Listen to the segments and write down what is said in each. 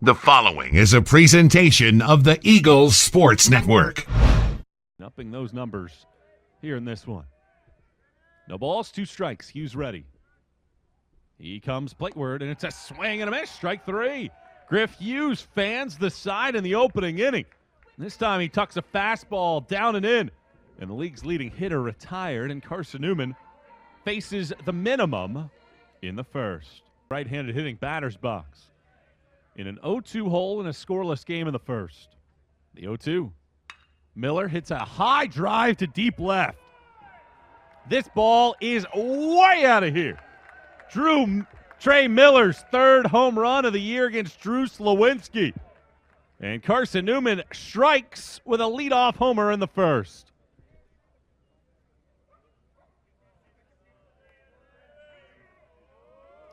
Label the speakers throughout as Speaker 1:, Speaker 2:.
Speaker 1: The following is a presentation of the Eagles Sports Network.
Speaker 2: Upping those numbers here in this one. No balls, 2 strikes. Hughes ready. He comes plateward, and it's a swing and a miss. Strike 3. Griff Hughes fans the side in the opening inning. This time he tucks a fastball down and in. And the league's leading hitter retired, and Carson-Newman faces the minimum in the first. Right-handed hitting batter's box. In an 0-2 hole in a scoreless game in the first. The 0-2. Miller hits a high drive to deep left. This ball is way out of here. Trey Miller's 3rd home run of the year against Drew Slawinski. And Carson-Newman strikes with a leadoff homer in the first.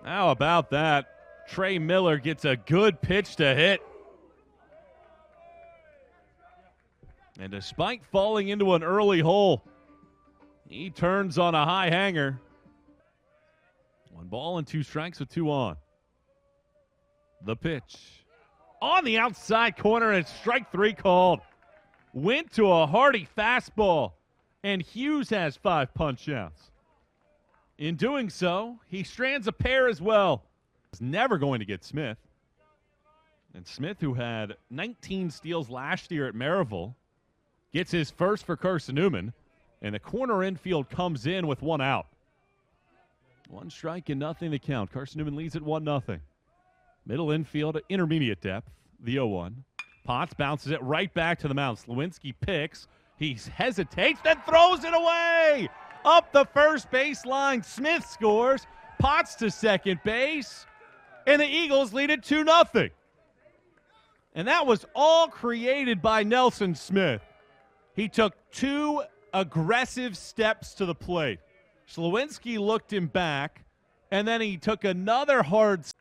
Speaker 2: How about that? Trey Miller gets a good pitch to hit. And despite falling into an early hole, he turns on a high hanger. 1 ball and 2 strikes with 2 on. The pitch. On the outside corner, and it's strike 3 called. Went to a hearty fastball, and Hughes has 5 punch-outs. In doing so, he strands a pair as well. He's never going to get Smith. And Smith, who had 19 steals last year at Maryville, gets his first for Carson-Newman, and the corner infield comes in with 1 out. 1 strike and nothing to count. Carson-Newman leads at 1-0. Middle infield at intermediate depth, the 0-1. Potts bounces it right back to the mound. Slawinski picks. He hesitates, then throws it away. Up the first baseline, Smith scores. Potts to second base, and the Eagles lead it 2-0. And that was all created by Nelson Smith. He took 2 aggressive steps to the plate. Slawinski looked him back, and then he took another hard step.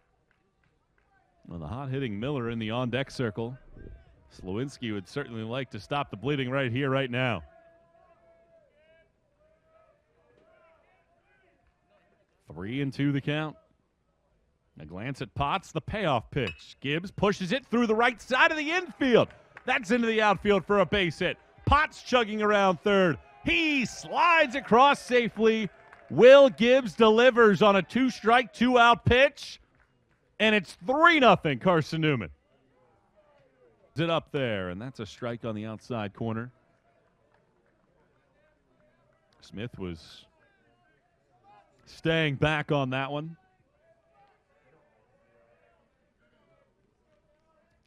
Speaker 2: Well, the hot-hitting Miller in the on-deck circle. Slawinski would certainly like to stop the bleeding right here, right now. 3-2 the count. A glance at Potts, the payoff pitch. Gibbs pushes it through the right side of the infield. That's into the outfield for a base hit. Potts chugging around third. He slides across safely. Will Gibbs delivers on a 2-strike, 2-out pitch. And it's 3-0 Carson-Newman. It up there, and that's a strike on the outside corner. Smith was staying back on that one.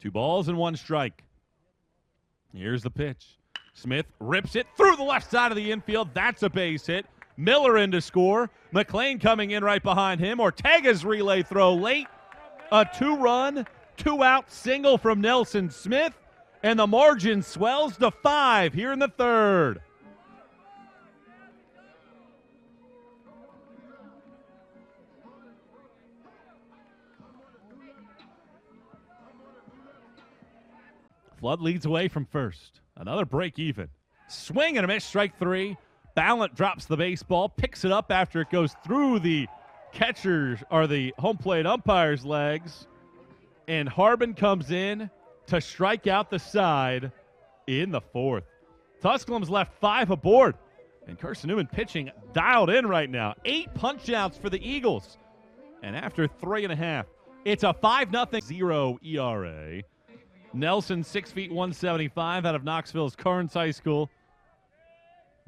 Speaker 2: 2 balls and 1 strike. Here's the pitch. Smith rips it through the left side of the infield. That's a base hit. Miller in to score. McLean coming in right behind him. Ortega's relay throw late. A 2-run, 2-out single from Nelson Smith. And the margin swells to 5 here in the third. Flood leads away from first. Another break even. Swing and a miss, strike 3. Ballant drops the baseball, picks it up after it goes through the catcher's or the home plate umpire's legs. And Harbin comes in to strike out the side in the 4th. Tusculum's left 5 aboard. And Carson-Newman pitching dialed in right now. 8 punch-outs for the Eagles. And after 3.5, it's a 5-0 ERA. Nelson, 6 feet 175 out of Knoxville's Carnes High School.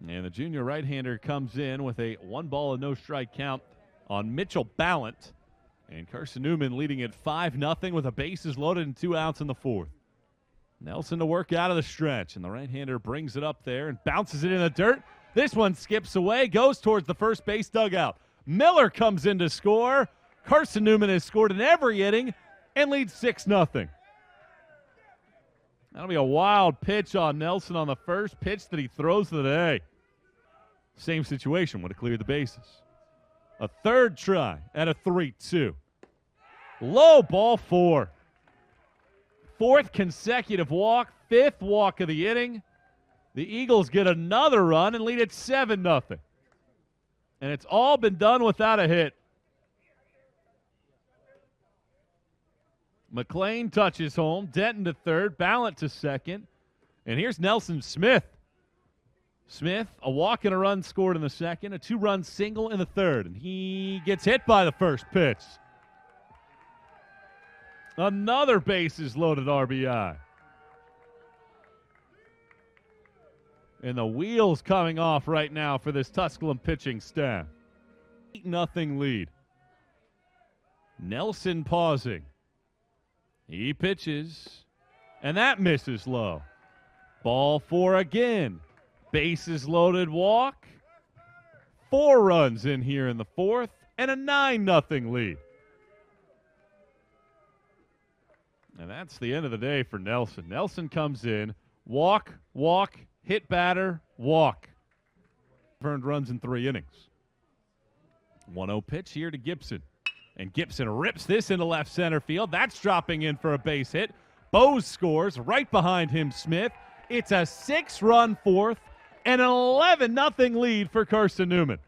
Speaker 2: And the junior right-hander comes in with a 1 ball and no strike count on Mitchell Ballant. And Carson-Newman leading at 5-0 with a bases loaded and 2 outs in the 4th. Nelson to work out of the stretch, and the right-hander brings it up there and bounces it in the dirt. This one skips away, goes towards the first base dugout. Miller comes in to score. Carson-Newman has scored in every inning and leads 6-0. That'll be a wild pitch on Nelson on the first pitch that he throws of the day. Same situation, would have cleared the bases. A 3rd try at a 3-2. Low ball 4. 4th consecutive walk, 5th walk of the inning. The Eagles get another run and lead at 7-0. And it's all been done without a hit. McLean touches home. Denton to third. Ballant to second. And here's Nelson Smith. Smith, a walk and a run scored in the second, a 2-run single in the third, and he gets hit by the first pitch. Another bases loaded RBI. And the wheels coming off right now for this Tusculum pitching staff. 8-0 lead. Nelson pausing. He pitches, and that misses low. Ball 4 again. Bases loaded walk. 4 runs in here in the fourth, and a 9-0 lead. And that's the end of the day for Nelson. Nelson comes in, walk, hit batter, walk. Earned runs in 3 innings. 1-0 pitch here to Gibson. And Gibson rips this into left center field. That's dropping in for a base hit. Bose scores right behind him, Smith. It's a 6-run fourth and an 11-0 lead for Carson-Newman.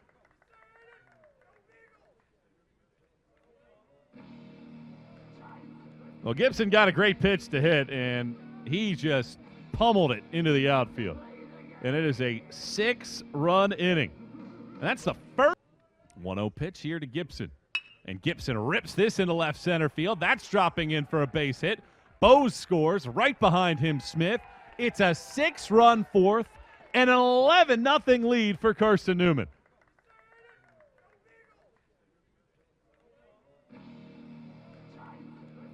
Speaker 2: Well, Gibson got a great pitch to hit, and he just pummeled it into the outfield. And it is a 6-run inning. And that's the first. 1-0 pitch here to Gibson. And Gibson rips this into left center field. That's dropping in for a base hit. Bose scores right behind him, Smith. It's a 6-run fourth and an 11-0 lead for Carson-Newman.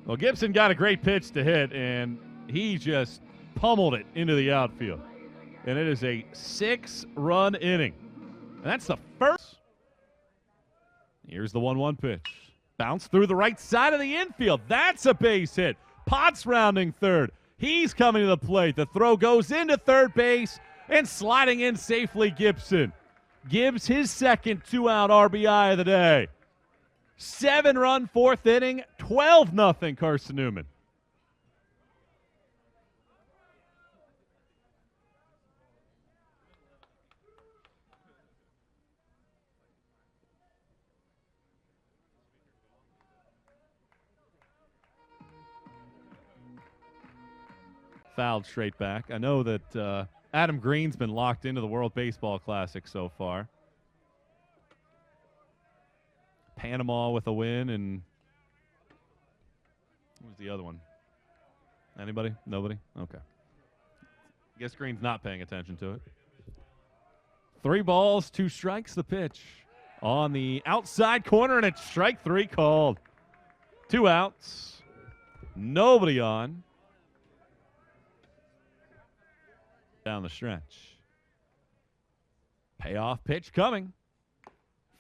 Speaker 2: Well, Gibson got a great pitch to hit, and he just pummeled it into the outfield. And it is a 6-run inning. And that's the first. Here's the 1-1 pitch. Bounce through the right side of the infield. That's a base hit. Potts rounding third. He's coming to the plate. The throw goes into third base, and sliding in safely, Gibson. Gibbs his second 2-out RBI of the day. 7-run fourth inning, 12-0 Carson-Newman. Fouled straight back. I know that Adam Green's been locked into the World Baseball Classic so far. Panama with a win, and what was the other one? Anybody? Nobody? Okay. Guess Green's not paying attention to it. 3 balls, 2 strikes, the pitch. On the outside corner, and it's strike 3 called. 2 outs. Nobody on. Down the stretch. Payoff pitch coming.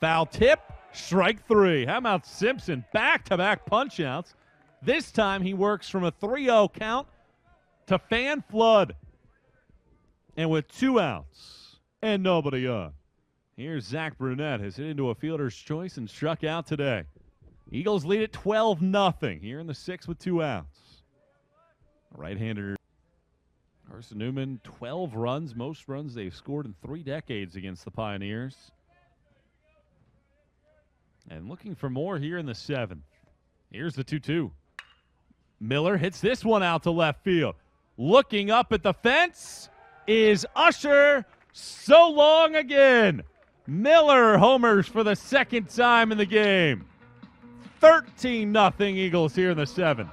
Speaker 2: Foul tip, strike 3. How about Simpson? Back-to-back punch-outs. This time he works from a 3-0 count to fan flood. And with 2 outs and nobody on. Here's Zach Brunette, has hit into a fielder's choice and struck out today. Eagles lead at 12-0 here in the 6th with 2 outs. Right-hander Carson-Newman, 12 runs, most runs they've scored in 3 decades against the Pioneers. And looking for more here in the 7th. Here's the 2-2. Miller hits this one out to left field. Looking up at the fence is Usher. So long again. Miller homers for the 2nd time in the game. 13-0 Eagles here in the 7th.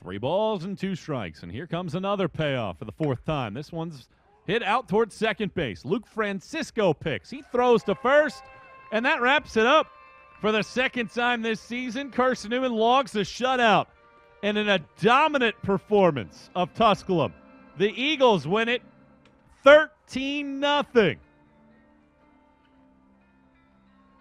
Speaker 2: Three balls and 2 strikes, and here comes another payoff for the 4th time. This one's hit out towards second base. Luke Francisco picks. He throws to first, and that wraps it up. For the 2nd time this season, Carson-Newman logs a shutout, and in a dominant performance of Tusculum, the Eagles win it 13-0.